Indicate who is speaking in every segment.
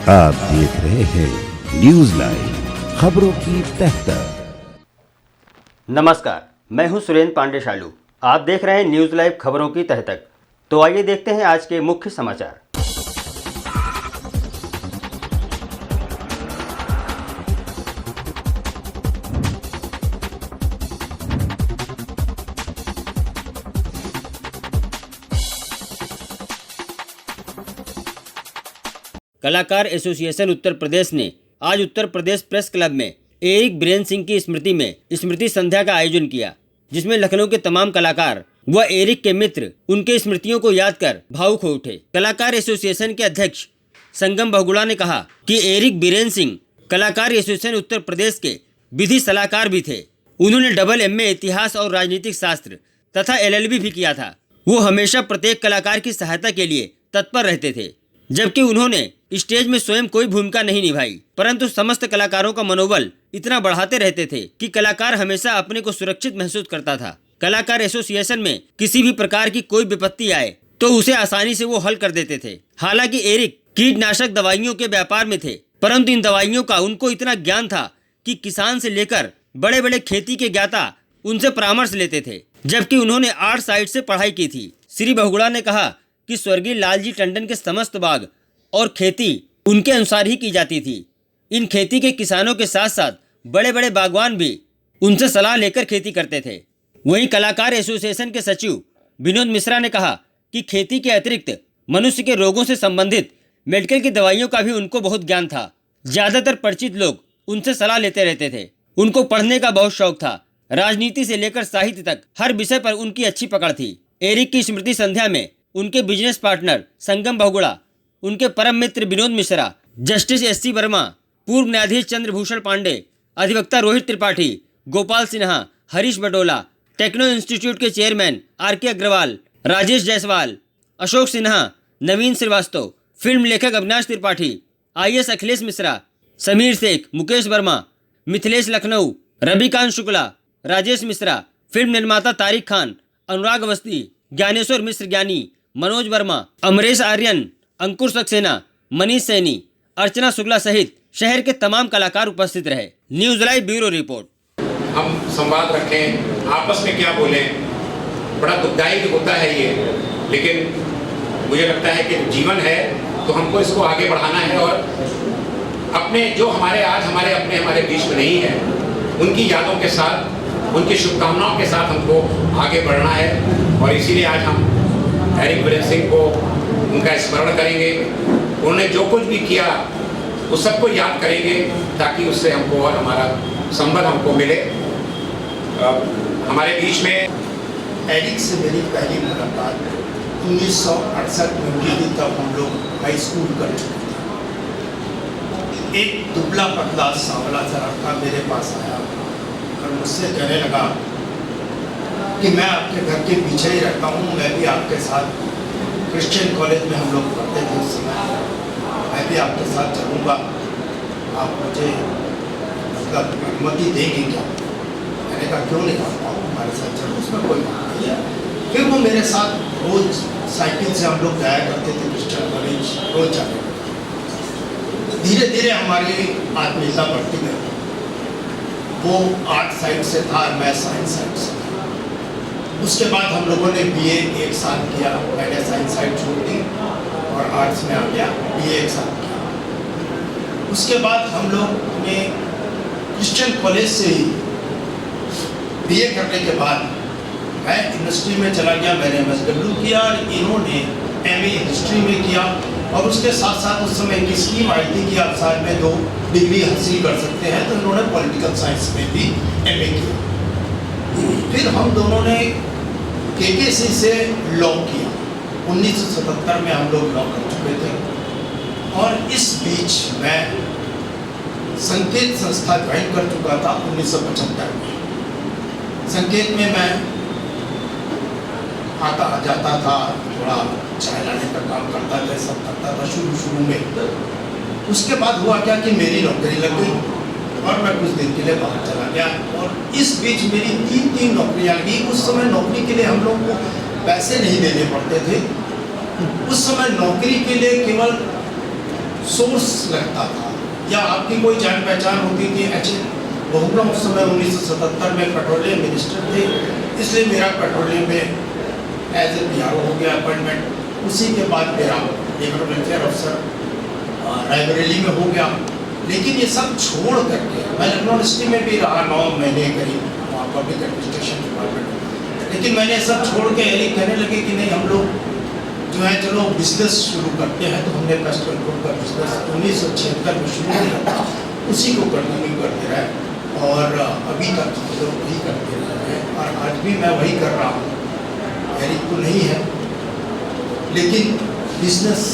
Speaker 1: आप देख रहे हैं न्यूज लाइव, खबरों की तह तक।
Speaker 2: नमस्कार, मैं हूं सुरेंद्र पांडे शालू। आप देख रहे हैं न्यूज लाइव खबरों की तह तक। तो आइए देखते हैं आज के मुख्य समाचार। कलाकार एसोसिएशन उत्तर प्रदेश ने आज उत्तर प्रदेश प्रेस क्लब में एरिक बीरेन सिंह की स्मृति में स्मृति संध्या का आयोजन किया, जिसमें लखनऊ के तमाम कलाकार व एरिक के मित्र उनके स्मृतियों को याद कर भावुक हो उठे। कलाकार एसोसिएशन के अध्यक्ष संगम बहुगुणा ने कहा कि एरिक बीरेन सिंह कलाकार एसोसिएशन उत्तर प्रदेश के विधि सलाहकार भी थे। उन्होंने डबल MA इतिहास और राजनीतिक शास्त्र तथा LLB भी किया था। वो हमेशा प्रत्येक कलाकार की सहायता के लिए तत्पर रहते थे, जबकि उन्होंने स्टेज में स्वयं कोई भूमिका नहीं निभाई, परंतु समस्त कलाकारों का मनोबल इतना बढ़ाते रहते थे कि कलाकार हमेशा अपने को सुरक्षित महसूस करता था। कलाकार एसोसिएशन में किसी भी प्रकार की कोई विपत्ति आए तो उसे आसानी से वो हल कर देते थे। हालांकि एरिक कीटनाशक दवाइयों के व्यापार में थे, परंतु इन दवाइयों का उनको इतना ज्ञान था कि किसान से लेकर बड़े बड़े खेती के ज्ञाता उनसे परामर्श लेते थे, जबकि उन्होंने आर्ट साइड से पढ़ाई की थी। श्री बहुगुणा ने कहा कि स्वर्गीय लालजी टंडन के समस्त बाग और खेती उनके अनुसार ही की जाती थी। इन खेती के किसानों के साथ साथ बड़े बड़े बागवान भी उनसे सलाह लेकर खेती करते थे। वहीं कलाकार एसोसिएशन के सचिव विनोद मिश्रा ने कहा कि खेती के अतिरिक्त मनुष्य के रोगों से संबंधित मेडिकल की दवाइयों का भी उनको बहुत ज्ञान था। ज्यादातर परिचित लोग उनसे सलाह लेते रहते थे। उनको पढ़ने का बहुत शौक था। राजनीति से लेकर साहित्य तक हर विषय पर उनकी अच्छी पकड़ थी। एरिक की स्मृति संध्या में उनके बिजनेस पार्टनर संगम बहुगुणा, उनके परम मित्र विनोद मिश्रा, जस्टिस SC वर्मा, पूर्व न्यायाधीश चंद्रभूषण पांडे, अधिवक्ता रोहित त्रिपाठी, गोपाल सिन्हा, हरीश बडोला, टेक्नो इंस्टीट्यूट के चेयरमैन RK अग्रवाल, राजेश जायसवाल, अशोक सिन्हा, नवीन श्रीवास्तव, फिल्म लेखक अविनाश त्रिपाठी, IS अखिलेश मिश्रा, समीर शेख, मुकेश वर्मा, मिथिलेश लखनऊ, रविकांत शुक्ला, राजेश मिश्रा, फिल्म निर्माता तारिक खान, अनुराग अवस्थी, ज्ञानेश्वर मिश्र ज्ञानी, मनोज वर्मा, अमरेश आर्यन, अंकुर सक्सेना, मनीष सैनी, अर्चना शुक्ला सहित शहर के तमाम कलाकार उपस्थित रहे। News live bureau report.
Speaker 3: हम संवाद रखें, आपस में क्या बोलें, बड़ा दुखदायी होता है ये, लेकिन मुझे लगता है कि जीवन है तो हमको इसको आगे बढ़ाना है और अपने जो हमारे आज हमारे अपने हमारे बीच में नहीं है, उनकी यादों के साथ, उनकी शुभकामनाओं के साथ हमको आगे बढ़ना है। और इसीलिए आज हम एरिक बीरेन सिंह को उनका स्मरण करेंगे। उन्होंने जो कुछ भी किया उस सबको याद करेंगे ताकि उससे हमको और हमारा संबंध हमको मिले। हमारे बीच में
Speaker 4: एरिक से मेरी पहली मुलाकात 1968 में हुई थी, तब हम लोग हाई स्कूल कर चुके थे। एक दुबला पतला सांवला सा लड़का मेरे पास आया और मुझसे कहने लगा कि मैं आपके घर के पीछे ही रहता हूँ, मैं भी आपके साथ क्रिश्चियन कॉलेज में हम लोग पढ़ते थे उस समय, मैं भी आपके साथ चलूँगा, आप मुझे मतलब अनुमति देंगे क्या? मैंने कहा क्यों नहीं करता हूँ, हमारे साथ चलो, उसमें कोई बात नहीं है। फिर वो मेरे साथ रोज साइकिल से हम लोग जाया करते थे क्रिश्चियन कॉलेज, रोज जाते थे। धीरे धीरे हमारी आत्मीयता बढ़ती गई। वो आर्ट साइड से था, मैं साइंस साइड से था। उसके बाद हम लोगों ने BA एक साल किया। मैंने साइंस साइड छोड़ दी और आर्ट्स में आ गया, BA एक साल किया। उसके बाद हम लोग ने क्रिश्चियन कॉलेज से ही BA करने के बाद मैं इंडस्ट्री में चला गया। मैंने MSW किया और इन्होंने MA हिस्ट्री में किया। और उसके साथ साथ उस समय की स्कीम आई थी कि आप साल में 2 डिग्री हासिल कर सकते हैं, तो इन्होंने पॉलिटिकल साइंस में भी MA किया। फिर हम दोनों ने KKC से लॉ किया। 1977 में हम लोग लॉ कर चुके थे। और इस बीच मैं संकेत संस्था ज्वाइन कर चुका था 1975 में। संकेत में मैं आता जाता था, थोड़ा चाय लाने का काम करता था, सब करता था शुरू में। उसके बाद हुआ क्या कि मेरी नौकरी लग गई और मैं कुछ दिन के लिए बाहर चला गया। और इस बीच मेरी 3 नौकरियां लगी। उस समय नौकरी के लिए हम लोग को पैसे नहीं देने पड़ते थे। उस समय नौकरी के लिए केवल सोर्स लगता था, या आपकी कोई जान पहचान होती थी। अच्छे बहुगुणा उस समय 1977 में पेट्रोलियम मिनिस्टर थे, इसलिए मेरा पेट्रोलियम में एज ए PRO हो गया अपॉइंटमेंट। उसी के बाद मेरा लेबर वेलफेयर अफसर रायबरेली में हो गया। लेकिन ये सब छोड़ करके मैं लखनऊ यूनिवर्सिटी में भी रहा 9 महीने करीब, वहाँ पब्लिक एडमिनिस्ट्रेशन डिपार्टमेंट। लेकिन मैंने सब छोड़ के एरिक कहने लगे कि नहीं, हम लोग जो है चलो बिजनेस शुरू करते हैं। तो हमने पेस्ट कंट्रोल का बिजनेस 1976 में शुरू किया था, उसी को कंटिन्यू करते रहे और अभी तक हम लोग वही करते रहे हैं। और आज भी मैं वही कर रहा हूँ, एरिक तो नहीं है, लेकिन बिजनेस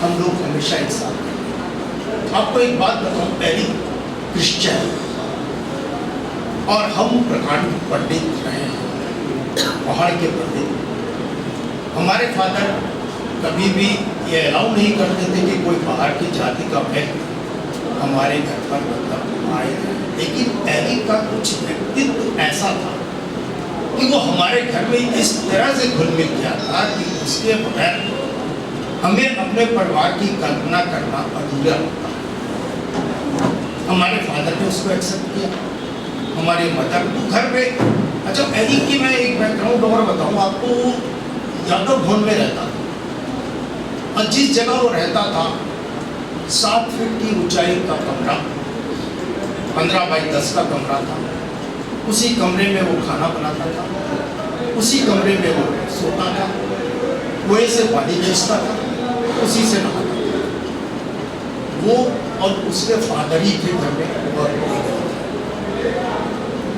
Speaker 4: हम लोग हमेशा एक साथ करते हैं। आपको एक बात बताऊँ, एरिक क्रिश्चियन और हम प्रकांड पंडित रहे हैं, पहाड़ के पंडित। हमारे फादर कभी भी ये अलाउ नहीं करते थे कि कोई बाहर की जाति का व्यक्ति हमारे घर पर मतलब आए। लेकिन एरिक का कुछ व्यक्तित्व ऐसा था कि वो हमारे घर में इस तरह से घुल मिल गया था कि उसके बगैर हमें अपने परिवार की कल्पना करना अधूरा होता। हमारे फादर ने उसको एक्सेप्ट किया, हमारी मदर घर पे। अच्छा, एरिक की मैं एक बैकग्राउंड और बताऊँ आपको। यादव भवन में रहता था और जिस जगह वो रहता था 7 फीट की ऊंचाई का कमरा, 15 बाई 10 का कमरा था। उसी कमरे में वो खाना बनाता था, उसी कमरे में वो सोता था, कुएं से पानी खींचता था, उसी से नहाता था। वो और उसके फादर ही थे घर में। और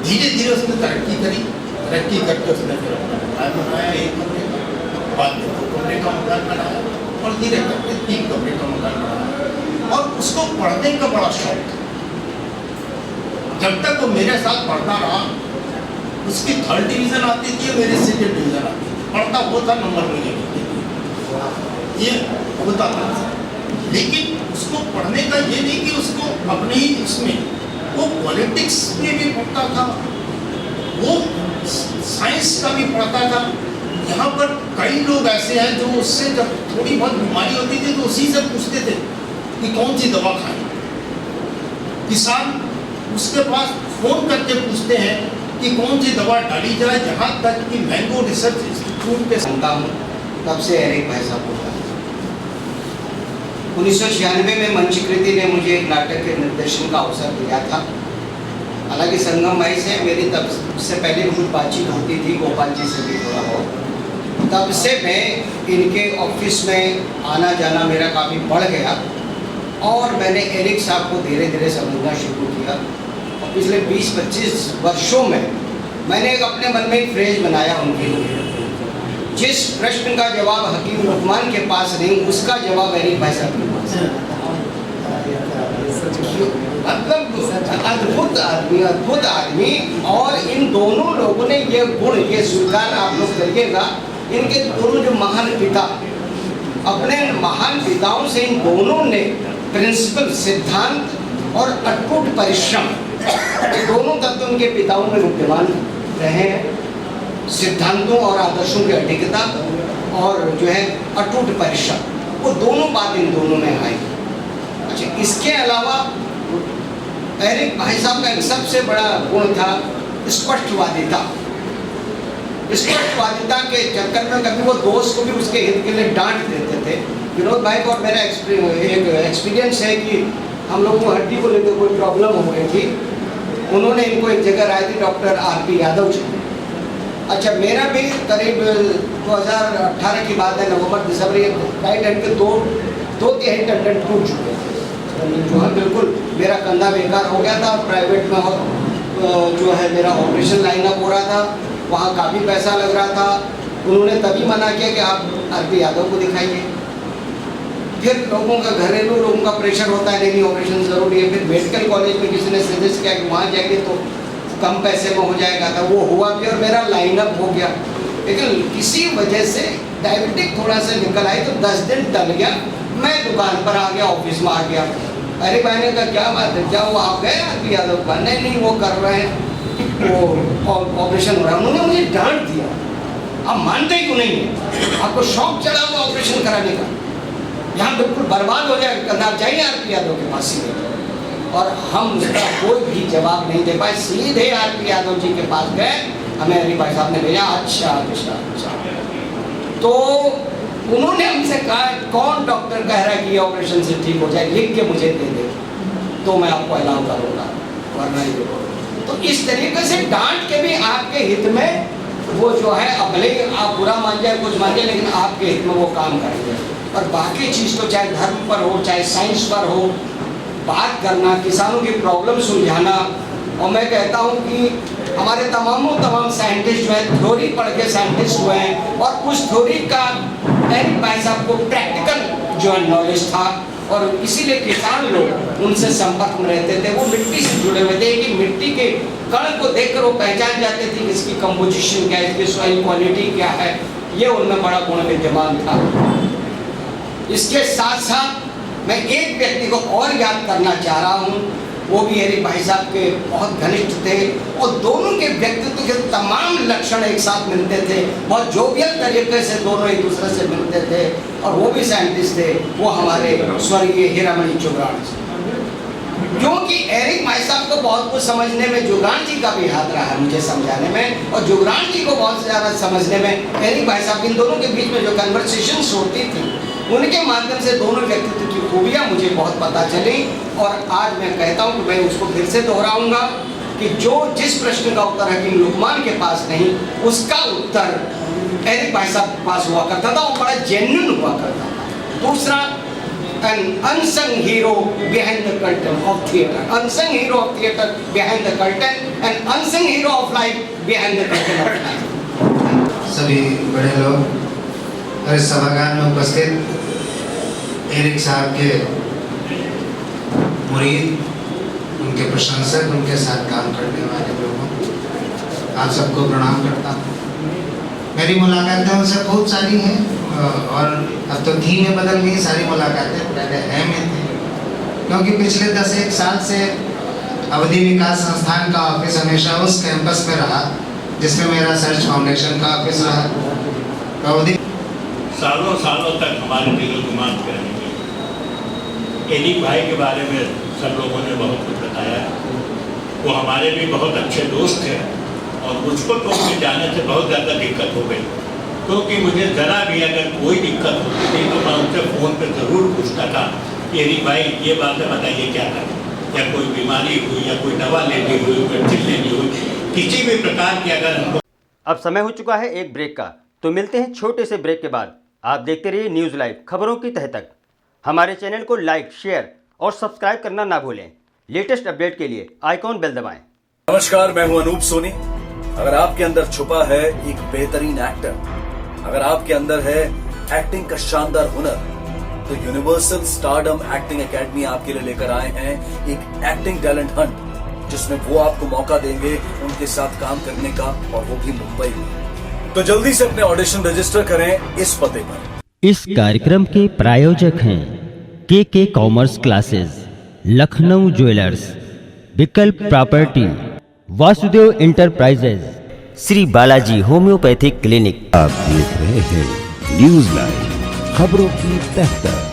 Speaker 4: धीरे धीरे उसने तरक्की करी, तरक्की करके उसने फिर अपना मकान बनाया, एक कमरे का, बाद में 2 कमरे का मकान बनाया और धीरे करके 3 कमरे का मकान बनाया। और उसको पढ़ने का बड़ा शौक था। जब तक वो मेरे साथ पढ़ता रहा, उसकी 3rd डिवीजन आती थी, मेरी 2nd डिवीजन आती थी। पढ़ता वो था, नंबर मुझे मिलते थे, ये होता था। लेकिन उसको पढ़ने का ये नहीं कि उसको अपने ही उसमें, वो पॉलिटिक्स में भी पढ़ता था, वो साइंस का भी पढ़ता था। यहाँ पर कई लोग ऐसे हैं जो उससे जब थोड़ी बहुत बीमारी होती थी तो उसी से पूछते थे कि कौन सी दवा खाएं। किसान उसके पास फोन करके पूछते हैं कि कौन सी दवा डाली जाए। जहाँ तक कि मैंगो रिसर्च इंस्टीट्यूट के
Speaker 5: सुनता हूँ तब से एरिक भाई साहब बोलता है। 1996 में मंचकृति ने मुझे एक नाटक के निर्देशन का अवसर दिया था। हालांकि संगम भाई से मेरी तब से पहले कुछ बातचीत होती थी, गोपाल जी से भी थोड़ा बहुत। तब से मैं इनके ऑफिस में आना जाना मेरा काफ़ी बढ़ गया और मैंने एरिक साहब को धीरे धीरे समझना शुरू किया। और पिछले 20-25 वर्षों में मैंने एक अपने मन में एक फ्रेज बनाया उनके लिए, जिस प्रश्न का जवाब हकीम लुकमान के पास नहीं, उसका जवाब एरिक भाई साहब के पास है। मतलब अद्भुत आदमी। और इन दोनों लोगों ने ये गुण, ये स्वीकार आप लोग करिएगा, इनके दोनों जो महान पिता, अपने महान पिताओं से इन दोनों ने प्रिंसिपल, सिद्धांत और अटूट परिश्रम, ये दोनों तत्व उनके पिताओं में विद्यमान रहे हैं। सिद्धांतों और आदर्शों की अडिगता और जो है अटूट परिश्रम, वो दोनों बात इन दोनों में आई। अच्छा, इसके अलावा एरिक भाई साहब का एक सबसे बड़ा गुण था स्पष्टवादिता। स्पष्टवादिता के चक्कर में कभी वो दोस्त को भी उसके हित के लिए डांट देते थे। विनोद भाई को और मेरा एक एक्सपीरियंस है कि हम लोगों को हड्डी को लेकर कोई प्रॉब्लम हो गई थी। उन्होंने इनको एक जगह राय थी, डॉक्टर RP यादव जी। अच्छा, मेरा भी करीब 2018 की बात है, नवंबर-दिसंबर, राइट हैंड के दो तिहाई टेंडन टूट चुके थे। जो है बिल्कुल मेरा कंधा बेकार हो गया था। प्राइवेट में जो है मेरा ऑपरेशन लाइनअप हो रहा था, वहाँ काफ़ी पैसा लग रहा था। उन्होंने तभी मना किया कि आप RP यादव को दिखाइए। फिर लोगों का, घरेलू लोगों का प्रेशर होता है, नहीं ऑपरेशन ज़रूरी है। फिर मेडिकल कॉलेज में किसी ने सजेस्ट किया कि वहाँ जाएंगे तो कम पैसे में हो जाएगा था। वो हुआ भी और मेरा लाइनअप हो गया। लेकिन किसी वजह से डायबिटिक थोड़ा सा निकल आई तो 10 दिन टल गया। मैं दुकान पर आ गया, ऑफिस में आ गया। अरे भाई ने कहा क्या बात है, क्या वो आप गए RP यादव का? नहीं वो कर रहे हैं, वो ऑपरेशन हो रहा है। उन्होंने मुझे डांट दिया, आप मानते क्यों नहीं है? आपको शौक चढ़ा हुआ ऑपरेशन कराने का। यहाँ बिल्कुल बर्बाद हो जाएगा, आप जाइए आरपी यादव के पास सीधे, और हम उसका कोई भी जवाब नहीं दे पाए। सीधे आरपी यादव जी के पास गए, हमें अली भाई साहब ने भेजा, अच्छा अच्छा अच्छा, तो उन्होंने हमसे कहा कौन डॉक्टर कह रहा है कि ये ऑपरेशन से ठीक हो जाए, लिख के मुझे दे दे तो मैं आपको अलाउ करूँगा, वरना ये तो इस तरीके से डांट के भी आपके हित में वो जो है, अब भले आप बुरा मान जाए कुछ मान जाए, लेकिन आपके हित में वो काम करेंगे। और बाकी चीज़ तो चाहे धर्म पर हो चाहे साइंस पर हो, बात करना, किसानों की प्रॉब्लम सुलझाना। और मैं कहता हूँ कि हमारे तमाम साइंटिस्ट जो है थ्योरी पढ़ के साइंटिस्ट हुए हैं, और उस थ्योरी का एरिक भाई साहब को प्रैक्टिकल जो है नॉलेज था, और इसीलिए किसान लोग उनसे संपर्क में रहते थे, वो मिट्टी से जुड़े हुए थे कि मिट्टी के कण को देखकर वो पहचान जाते थे कि इसकी कंपोजिशन क्या है, इसकी सॉइल क्वालिटी क्या है, ये उनमें बड़ा गुण विद्यमान था। इसके साथ साथ मैं एक व्यक्ति को और याद करना चाह रहा हूँ, वो भी एरिक भाई साहब के बहुत घनिष्ठ थे, और दोनों के व्यक्तित्व के तमाम लक्षण एक साथ मिलते थे, बहुत जोवियल तरीके से दोनों एक दूसरे से मिलते थे, और वो भी साइंटिस्ट थे, वो हमारे स्वर्गीय हीरामणि जुगराण जी। क्योंकि एरिक भाई साहब को बहुत कुछ समझने में जुगराण जी का भी हाथ रहा है मुझे समझाने में, और जुगराण जी को बहुत ज़्यादा समझने में एरिक भाई साहब, इन दोनों के बीच में जो कन्वर्सेशंस होती थी उनके माध्यम से दोनों व्यक्तित्व की खूबियाँ मुझे बहुत पता चली। और आज मैं कहता हूँ कि मैं उसको फिर से दोहराऊंगा कि जिस प्रश्न का उत्तर हकीम लुकमान के पास नहीं, उसका उत्तर एरिक भाई साहब के पास हुआ करता था, वो बड़ा जेन्युइन हुआ करता था। दूसरा, an unsung hero behind the curtain of theatre, unsung hero of theatre behind the curtain, and unsung hero of life behind the curtain of life।
Speaker 6: सभी बड़े लोग और इस सभागार में उपस्थित एरिक साहब के मुरीद, उनके प्रशंसक, उनके साथ काम करने वाले लोगों, आप सबको प्रणाम करता हूँ। मेरी मुलाकातें उनसे बहुत सारी हैं, और अब तो थी में बदल गई सारी मुलाकातें, पहले है में थी, क्योंकि पिछले 10-1 साल से अवधि विकास संस्थान का ऑफिस हमेशा उस कैंपस में रहा जिसमें मेरा सर्च फाउंडेशन का ऑफिस रहा। तो अवधि
Speaker 7: सालों सालों तक हमारे दिलो दिमाग पे रहेंगे। एरिक भाई के बारे में सब लोगों ने बहुत कुछ बताया, वो हमारे भी बहुत अच्छे दोस्त थे, और मुझको तो उनके जाने से बहुत ज़्यादा दिक्कत हो गई, क्योंकि मुझे ज़रा भी अगर कोई दिक्कत होती थी तो मैं उनसे फ़ोन पे ज़रूर पूछता था कि एरिक भाई ये बातें बताइए क्या करें, या कोई बीमारी हुई, या कोई दवा लेनी हुई, मेडिसिन लेनी हुई, किसी भी प्रकार की अगर हमको।
Speaker 2: अब समय हो चुका है एक ब्रेक का, तो मिलते हैं छोटे से ब्रेक के बाद। आप देखते रहिए न्यूज़ लाइव, खबरों की तह तक। हमारे चैनल को लाइक, शेयर और सब्सक्राइब करना ना भूलें। लेटेस्ट अपडेट के लिए आइकॉन बेल दबाएं।
Speaker 8: नमस्कार, मैं हूं अनूप सोनी। अगर आपके अंदर छुपा है एक बेहतरीन एक्टर, अगर आपके अंदर है एक्टिंग का शानदार हुनर, तो यूनिवर्सल स्टारडम एक्टिंग एकेडमी आपके लिए लेकर आए हैं एक एक्टिंग टैलेंट हंट, जिसमें वो आपको मौका देंगे उनके साथ काम करने का, और वो भी मुंबई में। तो जल्दी से अपने ऑडिशन रजिस्टर करें इस पते पर।
Speaker 2: इस कार्यक्रम के प्रायोजक हैं के कॉमर्स क्लासेस, लखनऊ ज्वेलर्स, विकल्प property, Vasudev enterprises, Shri Balaji homeopathic clinic.
Speaker 1: आप देख रहे हैं न्यूज़ लाइव, खबरों की तह तक।